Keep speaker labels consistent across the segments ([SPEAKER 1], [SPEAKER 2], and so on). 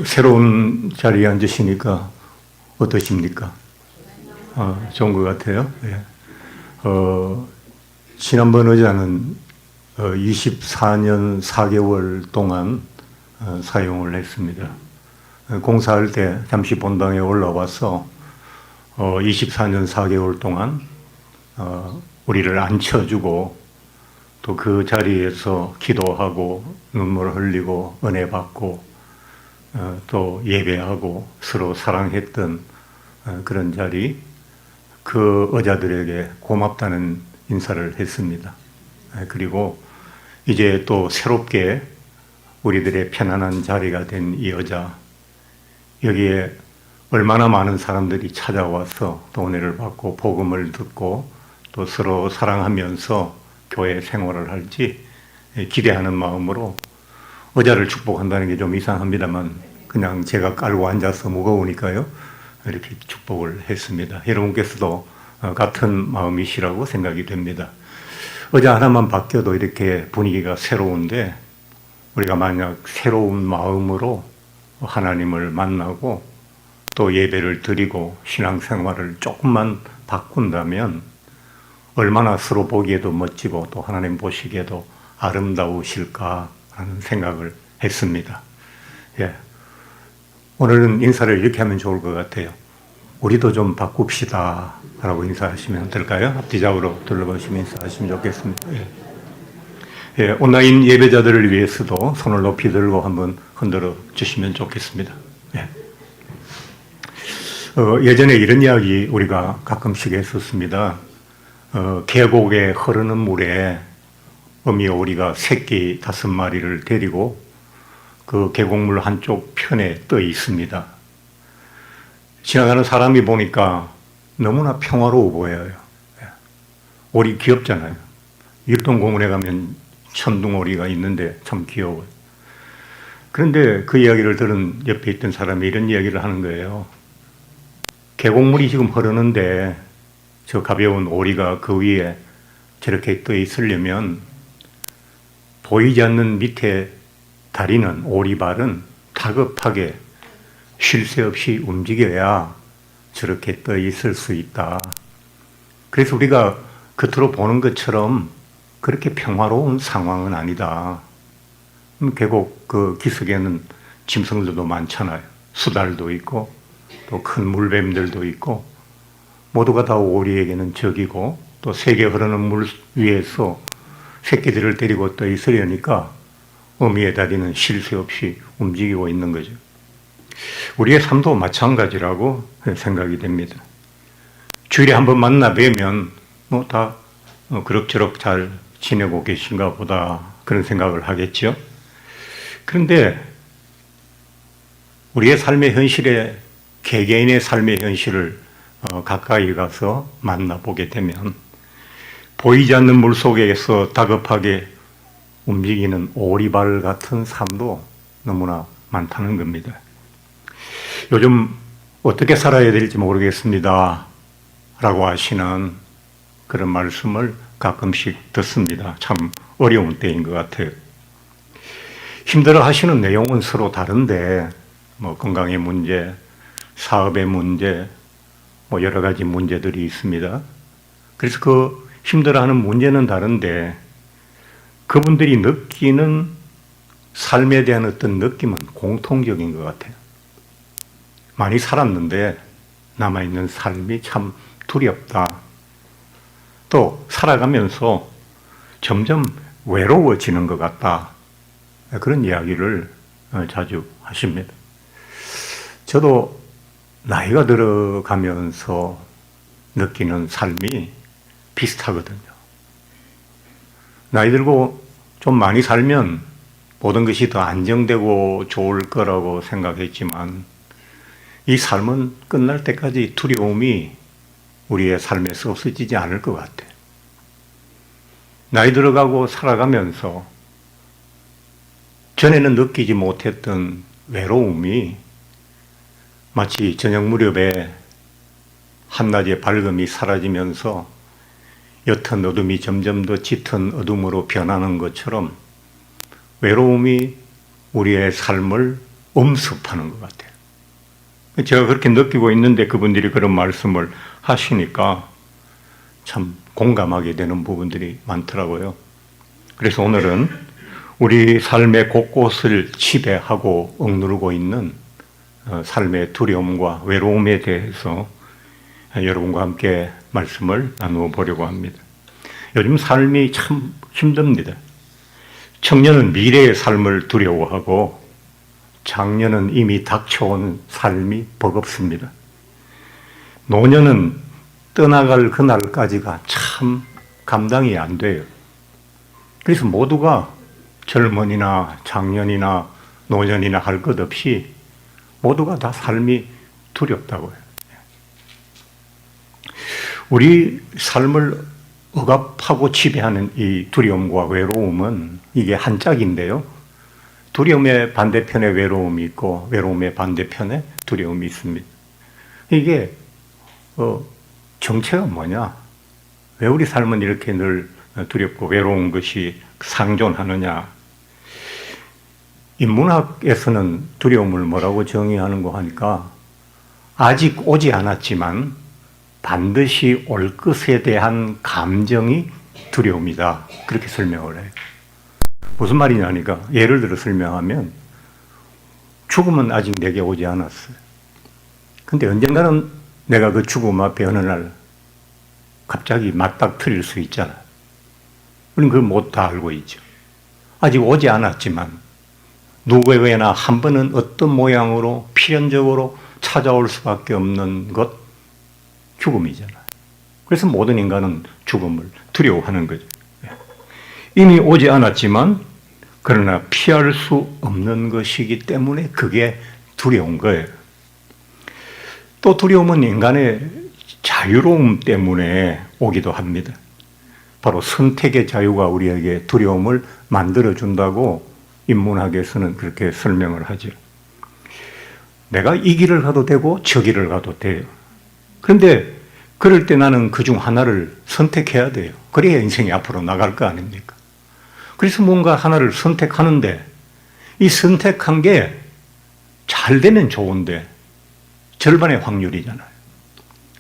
[SPEAKER 1] 새로운 자리에 앉으시니까 어떠십니까? 좋은 것 같아요. 예. 지난번 의자는 24년 4개월 동안 사용을 했습니다. 공사할 때 잠시 본당에 올라와서 24년 4개월 동안 우리를 앉혀주고 또 그 자리에서 기도하고 눈물 흘리고 은혜 받고 또 예배하고 서로 사랑했던 그런 자리, 그 의자들에게 고맙다는 인사를 했습니다. 그리고 이제 또 새롭게 우리들의 편안한 자리가 된 이 의자, 여기에 얼마나 많은 사람들이 찾아와서 또 은혜를 받고 복음을 듣고 또 서로 사랑하면서 교회 생활을 할지 기대하는 마음으로 의자를 축복한다는 게 좀 이상합니다만 그냥 제가 깔고 앉아서 무거우니까요 이렇게 축복을 했습니다. 여러분께서도 같은 마음이시라고 생각이 됩니다. 의자 하나만 바뀌어도 이렇게 분위기가 새로운데 우리가 만약 새로운 마음으로 하나님을 만나고 또 예배를 드리고 신앙생활을 조금만 바꾼다면 얼마나 서로 보기에도 멋지고 또 하나님 보시기에도 아름다우실까 하는 생각을 했습니다. 예. 오늘은 인사를 이렇게 하면 좋을 것 같아요. 우리도 좀 바꿉시다 라고 인사하시면 될까요? 앞뒤좌우로 둘러보시면 인사하시면 좋겠습니다. 예. 예, 온라인 예배자들을 위해서도 손을 높이 들고 한번 흔들어 주시면 좋겠습니다. 예. 예전에 이런 이야기 우리가 가끔씩 했었습니다. 계곡에 흐르는 물에 어미 오리가 새끼 5마리를 데리고 그 계곡물 한쪽 편에 떠 있습니다. 지나가는 사람이 보니까 너무나 평화로워 보여요. 오리 귀엽잖아요. 율동공원에 가면 천둥오리가 있는데 참 귀여워요. 그런데 그 이야기를 들은 옆에 있던 사람이 이런 이야기를 하는 거예요. 계곡물이 지금 흐르는데 저 가벼운 오리가 그 위에 저렇게 떠 있으려면 보이지 않는 밑에 다리는 오리발은 다급하게 쉴 새 없이 움직여야 저렇게 떠 있을 수 있다. 그래서 우리가 겉으로 보는 것처럼 그렇게 평화로운 상황은 아니다. 계곡 그 기슭에는 짐승들도 많잖아요. 수달도 있고 또 큰 물뱀들도 있고 모두가 다 오리에게는 적이고 또 세게 흐르는 물 위에서 새끼들을 데리고 떠 있으려니까 어미의 다리는 쉴 새 없이 움직이고 있는 거죠. 우리의 삶도 마찬가지라고 생각이 됩니다. 주일에 한번 만나 뵈면 뭐 다 그럭저럭 잘 지내고 계신가 보다 그런 생각을 하겠죠. 그런데 우리의 삶의 현실에 개개인의 삶의 현실을 가까이 가서 만나보게 되면 보이지 않는 물속에서 다급하게 움직이는 오리발 같은 삶도 너무나 많다는 겁니다. 요즘 어떻게 살아야 될지 모르겠습니다 라고 하시는 그런 말씀을 가끔씩 듣습니다. 참 어려운 때인 것 같아요. 힘들어 하시는 내용은 서로 다른데 뭐 건강의 문제, 사업의 문제, 뭐 여러 가지 문제들이 있습니다. 그래서 그 힘들어하는 문제는 다른데 그분들이 느끼는 삶에 대한 어떤 느낌은 공통적인 것 같아요. 많이 살았는데 남아있는 삶이 참 두렵다. 또 살아가면서 점점 외로워지는 것 같다. 그런 이야기를 자주 하십니다. 저도 나이가 들어가면서 느끼는 삶이 비슷하거든요. 나이 들고 좀 많이 살면 모든 것이 더 안정되고 좋을 거라고 생각했지만 이 삶은 끝날 때까지 두려움이 우리의 삶에서 없어지지 않을 것 같아요. 나이 들어가고 살아가면서 전에는 느끼지 못했던 외로움이 마치 저녁 무렵에 한낮의 밝음이 사라지면서 옅은 어둠이 점점 더 짙은 어둠으로 변하는 것처럼 외로움이 우리의 삶을 엄습하는 것 같아요. 제가 그렇게 느끼고 있는데 그분들이 그런 말씀을 하시니까 참 공감하게 되는 부분들이 많더라고요. 그래서 오늘은 우리 삶의 곳곳을 지배하고 억누르고 있는 삶의 두려움과 외로움에 대해서 여러분과 함께 말씀을 나누어 보려고 합니다. 요즘 삶이 참 힘듭니다. 청년은 미래의 삶을 두려워하고 장년은 이미 닥쳐온 삶이 버겁습니다. 노년은 떠나갈 그날까지가 참 감당이 안 돼요. 그래서 모두가 젊은이나 장년이나 노년이나 할 것 없이 모두가 다 삶이 두렵다고요. 우리 삶을 억압하고 지배하는 이 두려움과 외로움은 이게 한 짝인데요. 두려움의 반대편에 외로움이 있고 외로움의 반대편에 두려움이 있습니다. 이게 정체가 뭐냐? 왜 우리 삶은 이렇게 늘 두렵고 외로운 것이 상존하느냐? 인문학에서는 두려움을 뭐라고 정의하는고 하니까 아직 오지 않았지만 반드시 올 것에 대한 감정이 두려움이다. 그렇게 설명을 해요. 무슨 말이냐니까 예를 들어 설명하면 죽음은 아직 내게 오지 않았어요. 근데 언젠가는 내가 그 죽음 앞에 어느 날 갑자기 맞닥뜨릴 수 있잖아요. 우리는 그걸 못 다 알고 있죠. 아직 오지 않았지만 누구에게나 한 번은 어떤 모양으로 필연적으로 찾아올 수밖에 없는 것, 죽음이잖아요. 그래서 모든 인간은 죽음을 두려워하는 거죠. 이미 오지 않았지만 그러나 피할 수 없는 것이기 때문에 그게 두려운 거예요. 또 두려움은 인간의 자유로움 때문에 오기도 합니다. 바로 선택의 자유가 우리에게 두려움을 만들어준다고 인문학에서는 그렇게 설명을 하죠. 내가 이 길을 가도 되고 저 길을 가도 돼요. 그런데 그럴 때 나는 그중 하나를 선택해야 돼요. 그래야 인생이 앞으로 나갈 거 아닙니까? 그래서 뭔가 하나를 선택하는데 이 선택한 게 잘 되면 좋은데 절반의 확률이잖아요.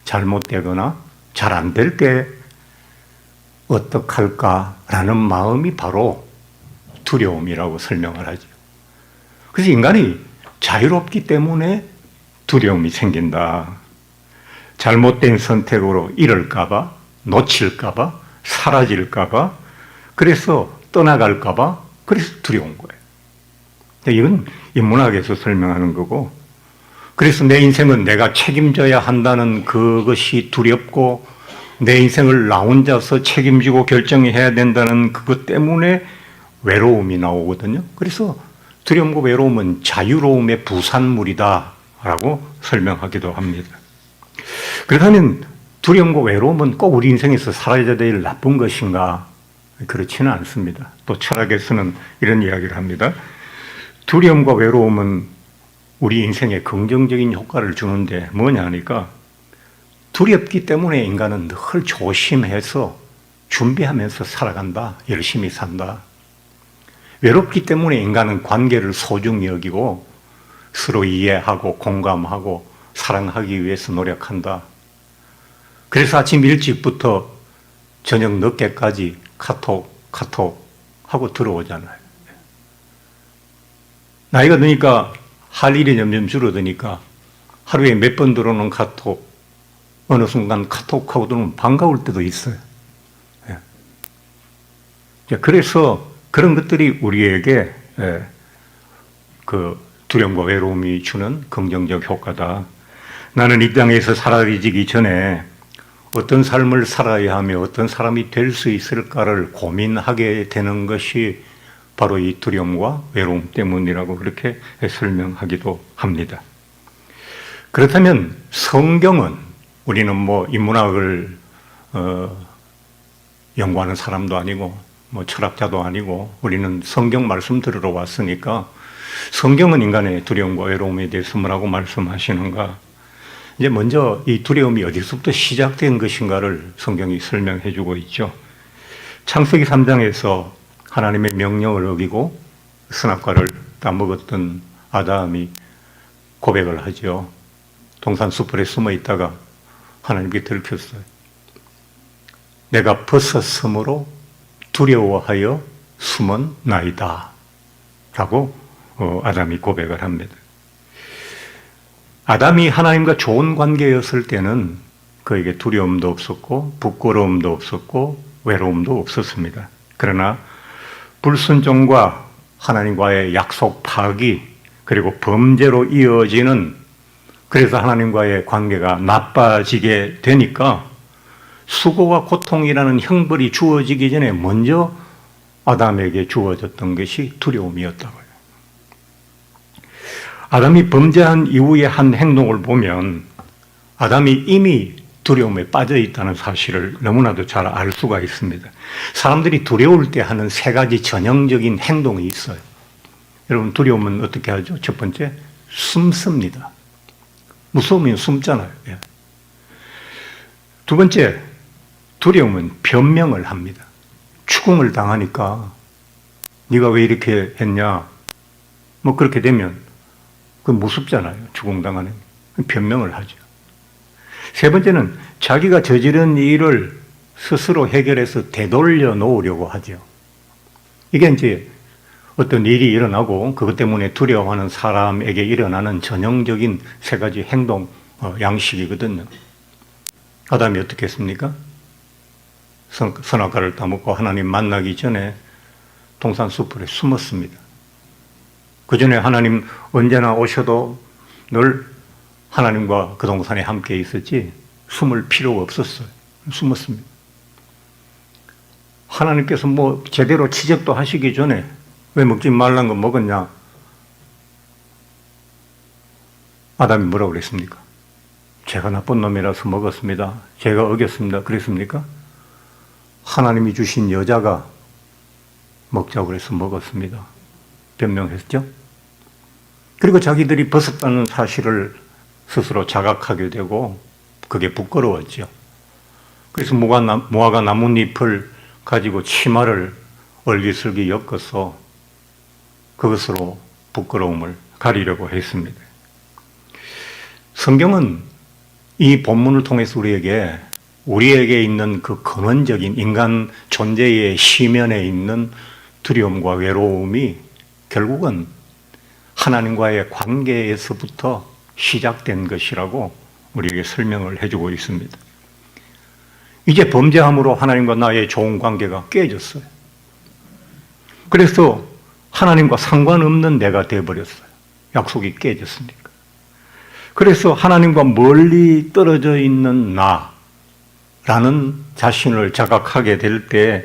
[SPEAKER 1] 잘못되거나 잘 안 될 때 어떡할까라는 마음이 바로 두려움이라고 설명을 하죠. 그래서 인간이 자유롭기 때문에 두려움이 생긴다. 잘못된 선택으로 잃을까봐, 놓칠까봐, 사라질까봐, 그래서 떠나갈까봐, 그래서 두려운 거예요. 이건 인문학에서 설명하는 거고, 그래서 내 인생은 내가 책임져야 한다는 그것이 두렵고, 내 인생을 나 혼자서 책임지고 결정해야 된다는 그것 때문에 외로움이 나오거든요. 그래서 두려움과 외로움은 자유로움의 부산물이다라고 설명하기도 합니다. 그렇다면 두려움과 외로움은 꼭 우리 인생에서 사라져야 될 나쁜 것인가? 그렇지는 않습니다. 또 철학에서는 이런 이야기를 합니다. 두려움과 외로움은 우리 인생에 긍정적인 효과를 주는데 뭐냐 하니까 두렵기 때문에 인간은 늘 조심해서 준비하면서 살아간다. 열심히 산다. 외롭기 때문에 인간은 관계를 소중히 여기고 서로 이해하고 공감하고 사랑하기 위해서 노력한다. 그래서 아침 일찍부터 저녁 늦게까지 카톡 하고 들어오잖아요. 나이가 드니까 할 일이 점점 줄어드니까 하루에 몇 번 들어오는 카톡, 어느 순간 카톡하고 들어오면 반가울 때도 있어요. 그래서 그런 것들이 우리에게 그 두려움과 외로움이 주는 긍정적 효과다. 나는 이 땅에서 사라지기 전에 어떤 삶을 살아야 하며 어떤 사람이 될 수 있을까를 고민하게 되는 것이 바로 이 두려움과 외로움 때문이라고 그렇게 설명하기도 합니다. 그렇다면 성경은 우리는 뭐 인문학을 연구하는 사람도 아니고 뭐 철학자도 아니고 우리는 성경 말씀 들으러 왔으니까 성경은 인간의 두려움과 외로움에 대해서 뭐라고 말씀하시는가? 이제 먼저 이 두려움이 어디서부터 시작된 것인가를 성경이 설명해 주고 있죠. 창세기 3장에서 하나님의 명령을 어기고 선악과를 따먹었던 아담이 고백을 하죠. 동산 숲에 숨어 있다가 하나님께 들켰어요. 내가 벗었으므로 두려워하여 숨은 나이다 라고 아담이 고백을 합니다. 아담이 하나님과 좋은 관계였을 때는 그에게 두려움도 없었고 부끄러움도 없었고 외로움도 없었습니다. 그러나 불순종과 하나님과의 약속 파기 그리고 범죄로 이어지는, 그래서 하나님과의 관계가 나빠지게 되니까 수고와 고통이라는 형벌이 주어지기 전에 먼저 아담에게 주어졌던 것이 두려움이었다고요. 아담이 범죄한 이후의 한 행동을 보면 아담이 이미 두려움에 빠져 있다는 사실을 너무나도 잘 알 수가 있습니다. 사람들이 두려울 때 하는 세 가지 전형적인 행동이 있어요. 여러분, 두려움은 어떻게 하죠? 첫 번째, 숨습니다. 무서우면 숨잖아요. 예. 두 번째, 두려움은 변명을 합니다. 추궁을 당하니까 네가 왜 이렇게 했냐? 뭐 그렇게 되면 그 무섭잖아요. 추궁당하는. 변명을 하죠. 세 번째는 자기가 저지른 일을 스스로 해결해서 되돌려 놓으려고 하죠. 이게 이제 어떤 일이 일어나고 그것 때문에 두려워하는 사람에게 일어나는 전형적인 세 가지 행동 양식이거든요. 아담이 어떻게 했습니까? 선악과를 따먹고 하나님 만나기 전에 동산 숲에 숨었습니다. 그 전에 하나님 언제나 오셔도 늘 하나님과 그 동산에 함께 있었지 숨을 필요가 없었어요. 숨었습니다. 하나님께서 뭐 제대로 지적도 하시기 전에 왜 먹지 말란 거 먹었냐? 아담이 뭐라고 그랬습니까? 제가 나쁜 놈이라서 먹었습니다. 제가 어겼습니다. 그랬습니까? 하나님이 주신 여자가 먹자고 그래서 먹었습니다. 변명했죠? 그리고 자기들이 벗었다는 사실을 스스로 자각하게 되고 그게 부끄러웠죠. 그래서 무화과 나뭇잎을 가지고 치마를 얼기설기 엮어서 그것으로 부끄러움을 가리려고 했습니다. 성경은 이 본문을 통해서 우리에게 있는 그 근원적인 인간 존재의 시면에 있는 두려움과 외로움이 결국은 하나님과의 관계에서부터 시작된 것이라고 우리에게 설명을 해주고 있습니다. 이제 범죄함으로 하나님과 나의 좋은 관계가 깨졌어요. 그래서 하나님과 상관없는 내가 되어버렸어요. 약속이 깨졌으니까. 그래서 하나님과 멀리 떨어져 있는 나라는 자신을 자각하게 될 때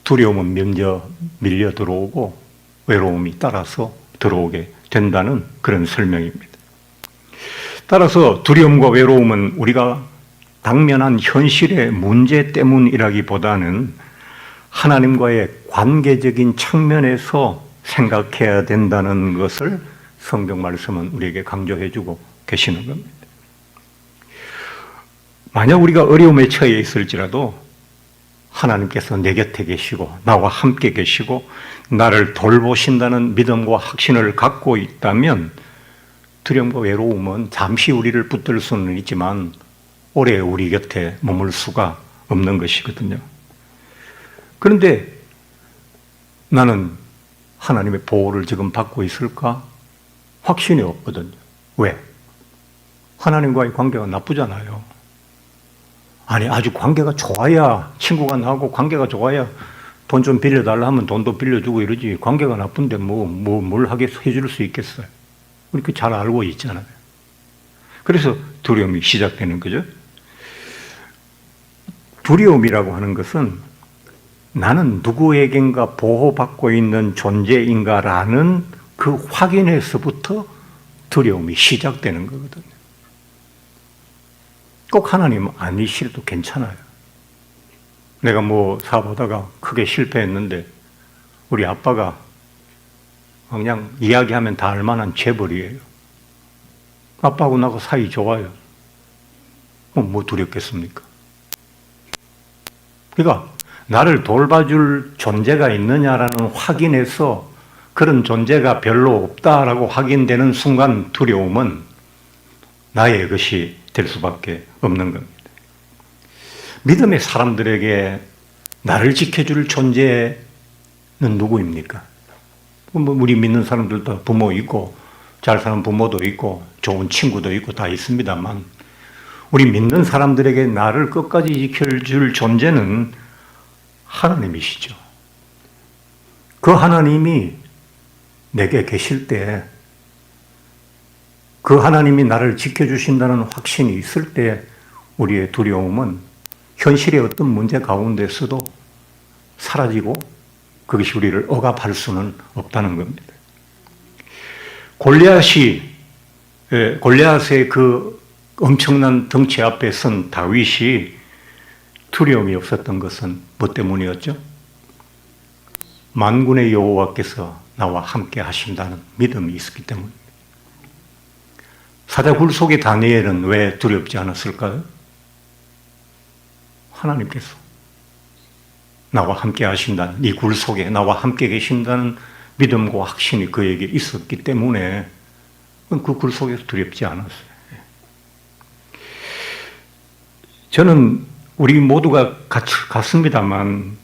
[SPEAKER 1] 두려움은 밀려 들어오고 외로움이 따라서 들어오게 된다는 그런 설명입니다. 따라서 두려움과 외로움은 우리가 당면한 현실의 문제 때문이라기보다는 하나님과의 관계적인 측면에서 생각해야 된다는 것을 성경 말씀은 우리에게 강조해주고 계시는 겁니다. 만약 우리가 어려움에 처해 있을지라도 하나님께서 내 곁에 계시고 나와 함께 계시고 나를 돌보신다는 믿음과 확신을 갖고 있다면 두려움과 외로움은 잠시 우리를 붙들 수는 있지만 오래 우리 곁에 머물 수가 없는 것이거든요. 그런데 나는 하나님의 보호를 지금 받고 있을까? 확신이 없거든요. 왜? 하나님과의 관계가 나쁘잖아요. 아니, 아주 관계가 좋아야, 친구가 나하고 관계가 좋아야 돈 좀 빌려달라 하면 돈도 빌려주고 이러지. 관계가 나쁜데 뭘 해줄 수 있겠어요? 우리 그 잘 알고 있잖아요. 그래서 두려움이 시작되는 거죠. 두려움이라고 하는 것은 나는 누구에겐가 보호받고 있는 존재인가라는 그 확인에서부터 두려움이 시작되는 거거든요. 꼭 하나님 아니시라도 괜찮아요. 내가 뭐 사보다가 크게 실패했는데 우리 아빠가 그냥 이야기하면 다 알만한 재벌이에요. 아빠하고 나하고 사이 좋아요. 뭐 두렵겠습니까? 그러니까 나를 돌봐줄 존재가 있느냐라는 확인에서 그런 존재가 별로 없다라고 확인되는 순간 두려움은 나의 것이 될 수밖에 없는 겁니다. 믿음의 사람들에게 나를 지켜줄 존재는 누구입니까? 우리 믿는 사람들도 부모 있고 잘 사는 부모도 있고 좋은 친구도 있고 다 있습니다만 우리 믿는 사람들에게 나를 끝까지 지켜줄 존재는 하나님이시죠. 그 하나님이 내게 계실 때, 그 하나님이 나를 지켜주신다는 확신이 있을 때 우리의 두려움은 현실의 어떤 문제 가운데서도 사라지고 그것이 우리를 억압할 수는 없다는 겁니다. 골리앗의 그 엄청난 덩치 앞에 선 다윗이 두려움이 없었던 것은 뭐 때문이었죠? 만군의 여호와께서 나와 함께 하신다는 믿음이 있었기 때문입니다. 사자굴 속의 다니엘은 왜 두렵지 않았을까요? 하나님께서 나와 함께 하신다는, 이 굴 속에 나와 함께 계신다는 믿음과 확신이 그에게 있었기 때문에 그 굴 속에서 두렵지 않았어요. 저는 우리 모두가 같습니다만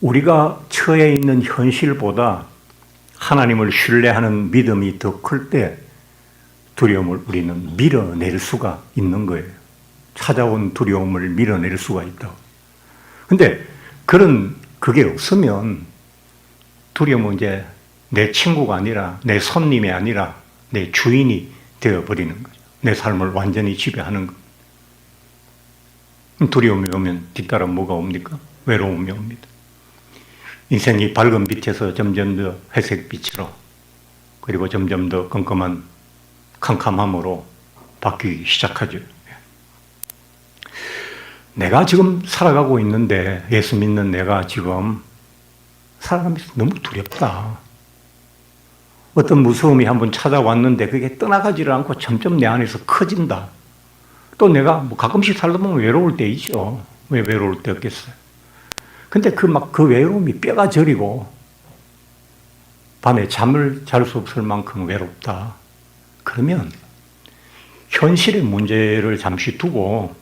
[SPEAKER 1] 우리가 처해 있는 현실보다 하나님을 신뢰하는 믿음이 더 클 때 두려움을 우리는 밀어낼 수가 있는 거예요. 찾아온 두려움을 밀어낼 수가 있다고. 근데 그게 없으면 두려움은 이제 내 친구가 아니라 내 손님이 아니라 내 주인이 되어버리는 거죠. 내 삶을 완전히 지배하는 거. 두려움이 오면 뒤따라 뭐가 옵니까? 외로움이 옵니다. 인생이 밝은 빛에서 점점 더 회색 빛으로 그리고 점점 더 컴컴한 캄캄함으로 바뀌기 시작하죠. 내가 지금 살아가고 있는데 예수 믿는 내가 지금 살아가면서 너무 두렵다. 어떤 무서움이 한번 찾아왔는데 그게 떠나가지를 않고 점점 내 안에서 커진다. 또 내가 가끔씩 살다 보면 외로울 때 있죠. 왜 외로울 때 없겠어요? 근데 그 외로움이 뼈가 저리고 밤에 잠을 잘 수 없을 만큼 외롭다. 그러면 현실의 문제를 잠시 두고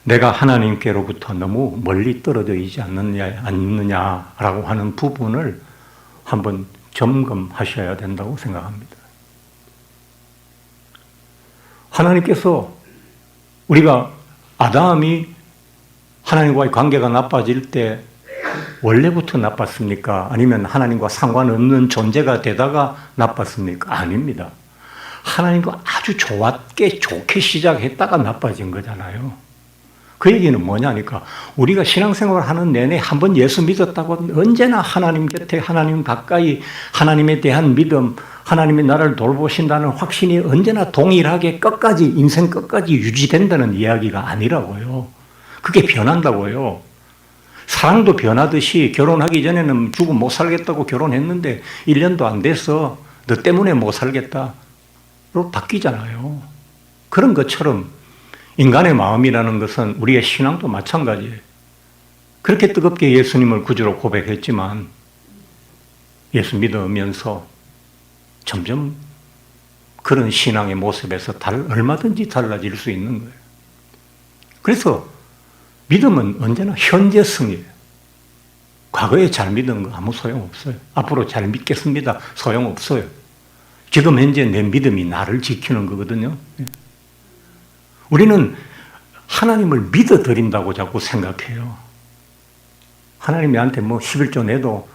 [SPEAKER 1] 내가 하나님께로부터 너무 멀리 떨어져 있지 않느냐라고 하는 부분을 한번 점검하셔야 된다고 생각합니다. 하나님께서 우리가 아담이 하나님과의 관계가 나빠질 때 원래부터 나빴습니까? 아니면 하나님과 상관없는 존재가 되다가 나빴습니까? 아닙니다. 하나님과 아주 좋게 시작했다가 나빠진 거잖아요. 그 얘기는 뭐냐니까 우리가 신앙생활을 하는 내내 한번 예수 믿었다고 언제나 하나님 곁에 하나님 가까이 하나님에 대한 믿음, 하나님이 나를 돌보신다는 확신이 언제나 동일하게 끝까지 인생 끝까지 유지된다는 이야기가 아니라고요. 그게 변한다고요. 사랑도 변하듯이 결혼하기 전에는 죽으면 못 살겠다고 결혼했는데 1년도 안 돼서 너 때문에 못 살겠다로 바뀌잖아요. 그런 것처럼 인간의 마음이라는 것은 우리의 신앙도 마찬가지예요. 그렇게 뜨겁게 예수님을 구주로 고백했지만 예수 믿으면서 점점 그런 신앙의 모습에서 얼마든지 달라질 수 있는 거예요. 그래서 믿음은 언제나 현재성이에요. 과거에 잘 믿은 거 아무 소용없어요. 앞으로 잘 믿겠습니다. 소용없어요. 지금 현재 내 믿음이 나를 지키는 거거든요. 우리는 하나님을 믿어드린다고 자꾸 생각해요. 하나님이 나한테 11조 내도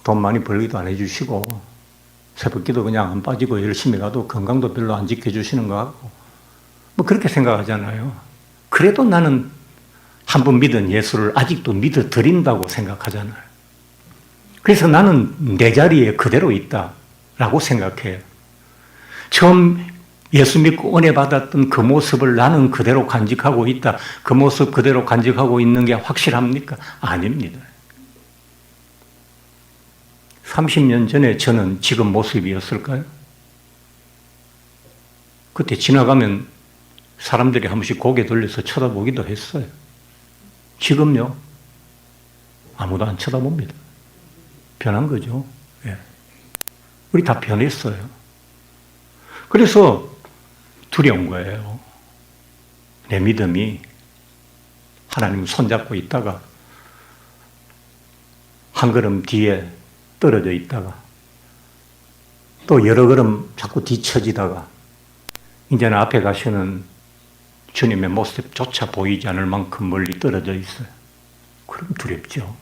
[SPEAKER 1] 돈 많이 벌기도 안 해주시고 새벽기도 그냥 안 빠지고 열심히 가도 건강도 별로 안 지켜주시는 것 같고 그렇게 생각하잖아요. 그래도 나는 한번 믿은 예수를 아직도 믿어드린다고 생각하잖아요. 그래서 나는 내 자리에 그대로 있다라고 생각해요. 처음 예수 믿고 은혜 받았던 그 모습을 나는 그대로 간직하고 있다. 그 모습 그대로 간직하고 있는 게 확실합니까? 아닙니다. 30년 전에 저는 지금 모습이었을까요? 그때 지나가면 사람들이 한 번씩 고개 돌려서 쳐다보기도 했어요. 지금요? 아무도 안 쳐다봅니다. 변한 거죠. 예. 우리 다 변했어요. 그래서 두려운 거예요. 내 믿음이 하나님 손잡고 있다가 한 걸음 뒤에 떨어져 있다가 또 여러 걸음 자꾸 뒤처지다가 이제는 앞에 가시는 주님의 모습조차 보이지 않을 만큼 멀리 떨어져 있어요. 그럼 두렵죠.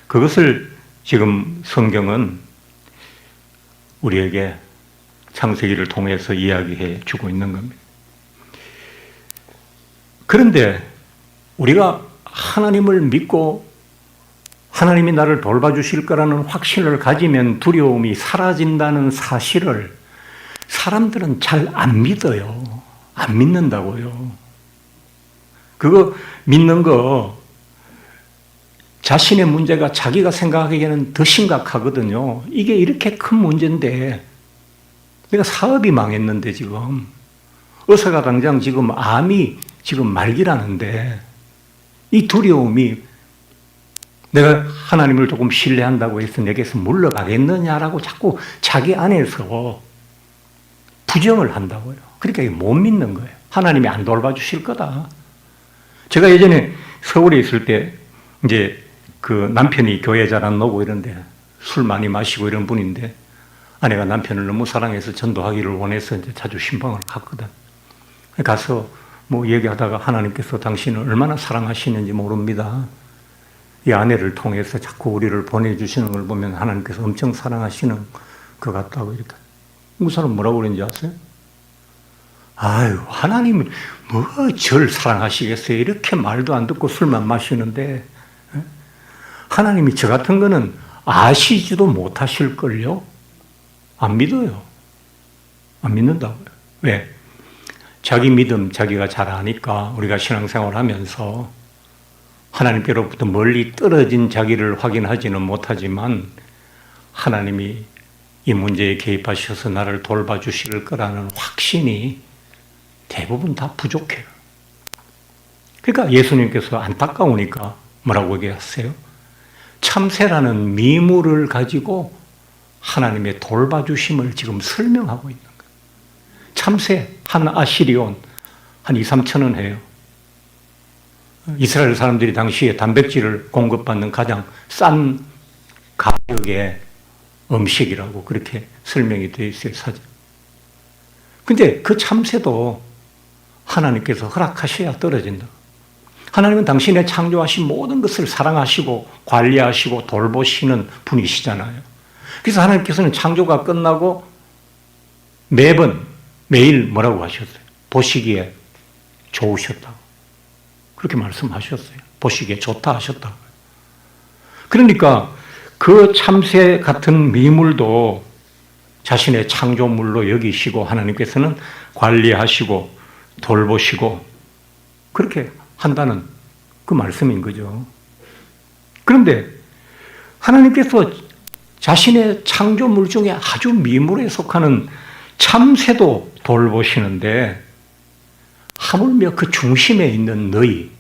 [SPEAKER 1] 그것을 지금 성경은 우리에게 창세기를 통해서 이야기해 주고 있는 겁니다. 그런데 우리가 하나님을 믿고 하나님이 나를 돌봐주실 거라는 확신을 가지면 두려움이 사라진다는 사실을 사람들은 잘 안 믿어요. 안 믿는다고요. 그거 믿는 거 자신의 문제가 자기가 생각하기에는 더 심각하거든요. 이게 이렇게 큰 문제인데 내가 사업이 망했는데 지금 의사가 당장 지금 암이 지금 말기라는데 이 두려움이 내가 하나님을 조금 신뢰한다고 해서 내게서 물러가겠느냐라고 자꾸 자기 안에서 부정을 한다고요. 그러니까 못 믿는 거예요. 하나님이 안 돌봐주실 거다. 제가 예전에 서울에 있을 때 이제 그 남편이 교회 잘 안 오고 이런데 술 많이 마시고 이런 분인데 아내가 남편을 너무 사랑해서 전도하기를 원해서 이제 자주 신방을 갔거든. 가서 뭐 얘기하다가 하나님께서 당신을 얼마나 사랑하시는지 모릅니다. 이 아내를 통해서 자꾸 우리를 보내주시는 걸 보면 하나님께서 엄청 사랑하시는 것 같다고 이렇게. 그 사람 뭐라고 그랬는지 아세요? 아유, 하나님은 뭐 절 사랑하시겠어요? 이렇게 말도 안 듣고 술만 마시는데 하나님이 저 같은 거는 아시지도 못하실걸요? 안 믿어요. 안 믿는다고요. 왜? 자기 믿음 자기가 잘 아니까 우리가 신앙생활 하면서 하나님께로부터 멀리 떨어진 자기를 확인하지는 못하지만 하나님이 이 문제에 개입하셔서 나를 돌봐주실 거라는 확신이 대부분 다 부족해요. 그러니까 예수님께서 안타까우니까 뭐라고 얘기하세요? 참새라는 미물을 가지고 하나님의 돌봐주심을 지금 설명하고 있는 거예요. 참새 한 아시리온 한 2, 3천 원 해요. 이스라엘 사람들이 당시에 단백질을 공급받는 가장 싼 가격의 음식이라고 그렇게 설명이 되어 있어요, 사전. 근데 그 참새도 하나님께서 허락하셔야 떨어진다. 하나님은 당신의 창조하신 모든 것을 사랑하시고 관리하시고 돌보시는 분이시잖아요. 그래서 하나님께서는 창조가 끝나고 매일 뭐라고 하셨어요? 보시기에 좋으셨다고. 그렇게 말씀하셨어요. 보시기에 좋다 하셨다고. 그러니까 그 참새 같은 미물도 자신의 창조물로 여기시고 하나님께서는 관리하시고 돌보시고 그렇게 한다는 그 말씀인 거죠. 그런데 하나님께서 자신의 창조물 중에 아주 미물에 속하는 참새도 돌보시는데 하물며 그 중심에 있는 너희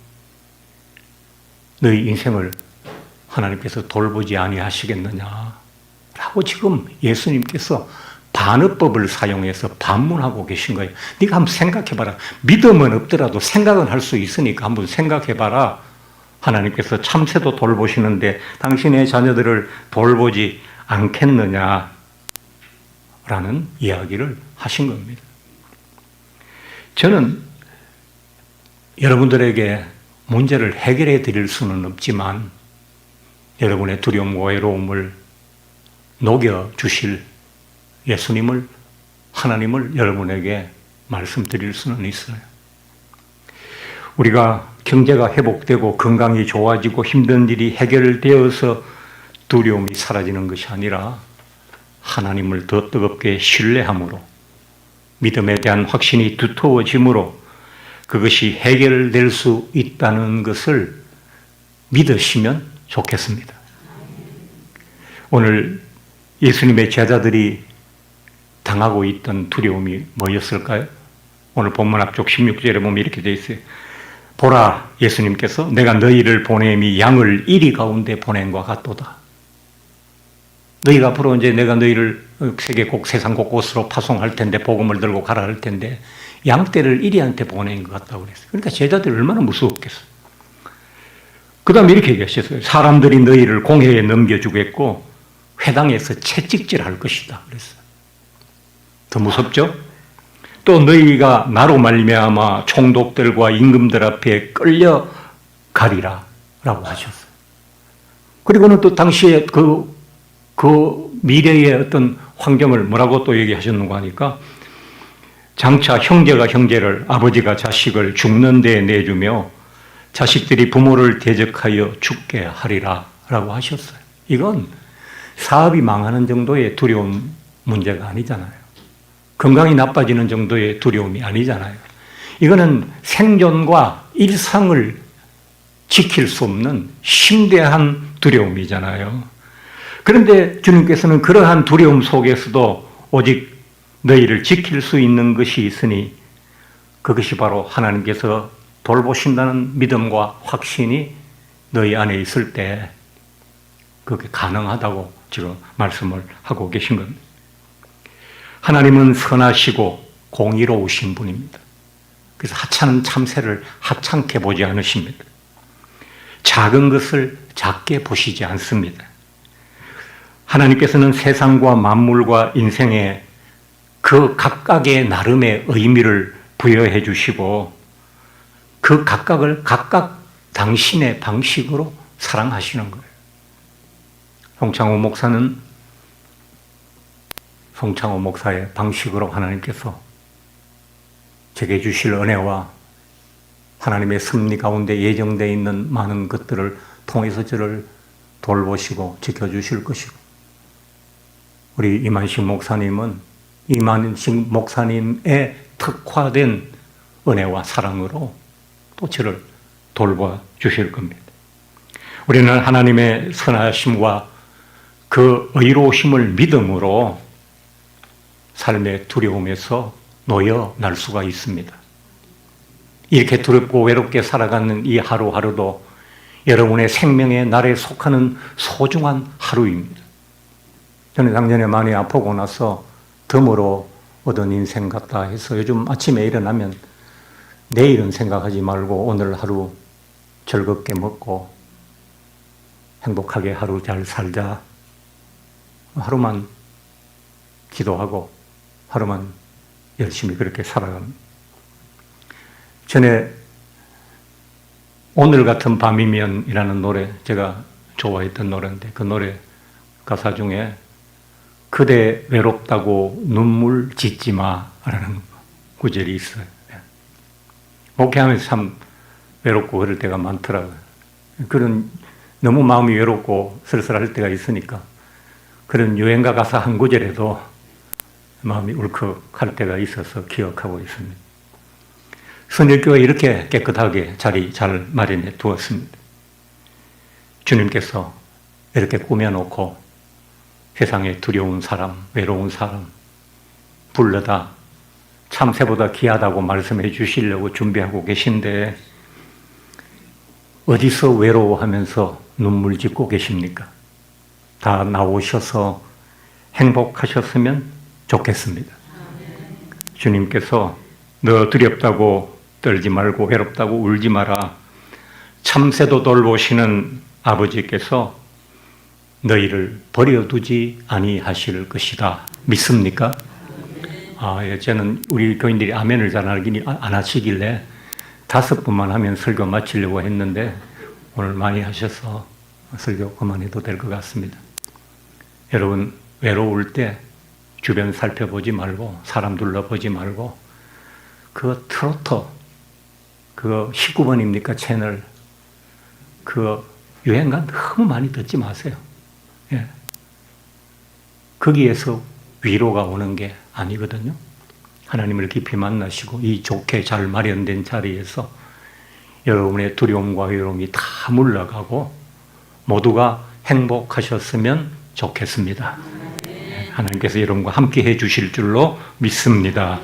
[SPEAKER 1] 인생을 하나님께서 돌보지 아니하시겠느냐 라고 지금 예수님께서 반어법을 사용해서 반문하고 계신 거예요. 네가 한번 생각해봐라. 믿음은 없더라도 생각은 할 수 있으니까 한번 생각해봐라. 하나님께서 참새도 돌보시는데 당신의 자녀들을 돌보지 않겠느냐 라는 이야기를 하신 겁니다. 저는 여러분들에게 문제를 해결해 드릴 수는 없지만 여러분의 두려움과 외로움을 녹여주실 예수님을, 하나님을 여러분에게 말씀드릴 수는 있어요. 우리가 경제가 회복되고 건강이 좋아지고 힘든 일이 해결되어서 두려움이 사라지는 것이 아니라 하나님을 더 뜨겁게 신뢰함으로 믿음에 대한 확신이 두터워짐으로 그것이 해결될 수 있다는 것을 믿으시면 좋겠습니다. 오늘 예수님의 제자들이 당하고 있던 두려움이 뭐였을까요? 오늘 본문 앞쪽 16절에 보면 이렇게 되어 있어요. 보라, 예수님께서 내가 너희를 보냄이 양을 이리 가운데 보낸과 같도다. 너희가 앞으로 이제 내가 너희를 세상 곳곳으로 파송할 텐데, 복음을 들고 가라 할 텐데, 양떼를 이리한테 보낸 것 같다고 그랬어요. 그러니까 제자들이 얼마나 무서웠겠어요. 그 다음에 이렇게 얘기하셨어요. 사람들이 너희를 공회에 넘겨주겠고, 회당에서 채찍질할 것이다. 그랬어요. 더 무섭죠? 또 너희가 나로 말미암아 총독들과 임금들 앞에 끌려가리라 라고 하셨어요. 그리고는 또 당시에 그 미래의 어떤 환경을 뭐라고 또 얘기하셨는가 하니까, 장차 형제가 형제를, 아버지가 자식을 죽는 데에 내주며 자식들이 부모를 대적하여 죽게 하리라 라고 하셨어요. 이건 사업이 망하는 정도의 두려운 문제가 아니잖아요. 건강이 나빠지는 정도의 두려움이 아니잖아요. 이거는 생존과 일상을 지킬 수 없는 심대한 두려움이잖아요. 그런데 주님께서는 그러한 두려움 속에서도 오직 너희를 지킬 수 있는 것이 있으니 그것이 바로 하나님께서 돌보신다는 믿음과 확신이 너희 안에 있을 때 그게 가능하다고 지금 말씀을 하고 계신 겁니다. 하나님은 선하시고 공의로우신 분입니다. 그래서 하찮은 참새를 하찮게 보지 않으십니다. 작은 것을 작게 보시지 않습니다. 하나님께서는 세상과 만물과 인생에 그 각각의 나름의 의미를 부여해 주시고 그 각각을 각각 당신의 방식으로 사랑하시는 거예요. 송창호 목사의 방식으로 하나님께서 제게 주실 은혜와 하나님의 섭리 가운데 예정되어 있는 많은 것들을 통해서 저를 돌보시고 지켜주실 것이고, 우리 이만식 목사님은 이만식 목사님의 특화된 은혜와 사랑으로 또 저를 돌봐 주실 겁니다. 우리는 하나님의 선하심과 그 의로우심을 믿음으로 삶의 두려움에서 놓여날 수가 있습니다. 이렇게 두렵고 외롭게 살아가는 이 하루하루도 여러분의 생명의 날에 속하는 소중한 하루입니다. 저는 작년에 많이 아프고 나서 덤으로 얻은 인생 같다 해서 요즘 아침에 일어나면 내일은 생각하지 말고 오늘 하루 즐겁게 먹고 행복하게 하루 잘 살자. 하루만 기도하고 하루만 열심히 그렇게 살아갑니다. 전에 오늘 같은 밤이면이라는 노래, 제가 좋아했던 노래인데 그 노래 가사 중에 그대 외롭다고 눈물 짓지 마라는 구절이 있어요. 목회하면서 참 외롭고 그럴 때가 많더라고요. 그런 너무 마음이 외롭고 쓸쓸할 때가 있으니까 그런 유행가 가사 한 구절에도 마음이 울컥할 때가 있어서 기억하고 있습니다. 선일교회 이렇게 깨끗하게 자리 잘 마련해 두었습니다. 주님께서 이렇게 꾸며놓고 세상에 두려운 사람, 외로운 사람 불러다 참새보다 귀하다고 말씀해 주시려고 준비하고 계신데 어디서 외로워하면서 눈물 짓고 계십니까? 다 나오셔서 행복하셨으면 좋겠습니다. 주님께서 너 두렵다고 떨지 말고 외롭다고 울지 마라. 참새도 돌보시는 아버지께서 너희를 버려두지 아니하실 것이다. 믿습니까? 저는 우리 교인들이 아멘을 잘 안 하시길래 5번만 하면 설교 마치려고 했는데 오늘 많이 하셔서 설교 그만해도 될 것 같습니다. 여러분 외로울 때 주변 살펴보지 말고 사람 둘러보지 말고 그 트로트 그 19번입니까 채널 그 유행가 너무 많이 듣지 마세요. 예. 거기에서 위로가 오는 게 아니거든요. 하나님을 깊이 만나시고 이 좋게 잘 마련된 자리에서 여러분의 두려움과 외로움이 다 물러가고 모두가 행복하셨으면 좋겠습니다. 하나님께서 여러분과 함께 해 주실 줄로 믿습니다.